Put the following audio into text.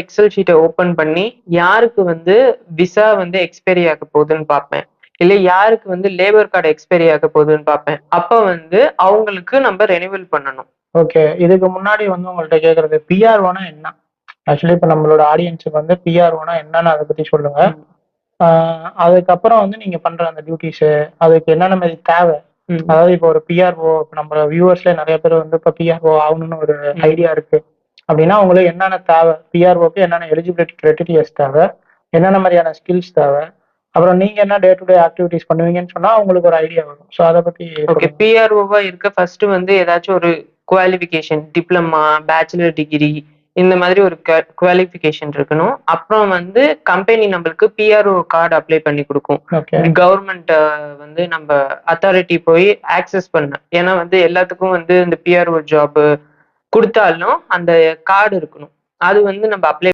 XL ஷீட்டை open பண்ணி யாருக்கு வந்து விசா வந்து எக்ஸ்பைரி ஆக போகுதுன்னு பார்ப்பேன். இல்ல யாருக்கு வந்து லேபர் கார்டு எக்ஸ்பைரி ஆக போகுதுன்னு பார்ப்பேன். அப்ப வந்து அவங்களுக்கு நம்ம ரெனிவல் பண்ணணும். ஓகே. இதுக்கு முன்னாடி வந்து உங்கள்ட்ட கேட்கறது பிஆர்ஓனா என்ன? ஆக்சுவலி இப்ப நம்மளோட ஆடியன்ஸுக்கு வந்து பிஆர்ஓனா என்னன்னு அத பத்தி சொல்லுங்க. அதுக்கப்புறம் வந்து நீங்க பண்ற அந்த டியூட்டிஸு, அதுக்கு என்னென்ன மாரி தேவை? அதாவது இப்போ ஒரு பிஆர்ஓ இப்ப நம்ம வியூவர்ஸ்ல நெறைய பேர் வந்து இப்ப பிஆர்ஓ ஆகணும்னு ஒரு ஐடியா இருக்கு. அப்படின்னா உங்களுக்கு என்னென்ன தேவை? பிஆர்ஓக்கு என்னென்ன எலிஜிபிலிட்டி கிரைட்டீரியாஸ் தேவை? என்னென்ன மாரியான ஸ்கில்ஸ் தேவை? அப்புறம் நீங்க என்ன டே டு டே ஆக்டிவிட்டீஸ் பண்ணுவீங்கன்னு சொன்னா உங்களுக்கு ஒரு ஐடியா வரும். ஸோ அத பத்தி ஓகே. பிஆர்ஓவா இருக்க ஃபர்ஸ்ட் வந்து ஏதாச்சும் ஒரு குவாலிஃபிகேஷன், டிப்ளமா, பேச்சுலர் டிகிரி இந்த மாதிரி ஒரு குவாலிஃபிகேஷன் இருக்கணும். அப்புறம் வந்து கம்பெனி நம்மளுக்கு பிஆர்ஓ கார்டு அப்ளை பண்ணி கொடுக்கும். ஓகே. கவர்மெண்ட் வந்து நம்ம அத்தாரிட்டி போய் ஆக்சஸ் பண்ண. ஏன்னா வந்து எல்லாத்துக்கும் வந்து இந்த பிஆர்ஓ ஜாப் கொடுத்தாலும் அந்த கார்டு இருக்கணும். அது வந்து நம்ம அப்ளை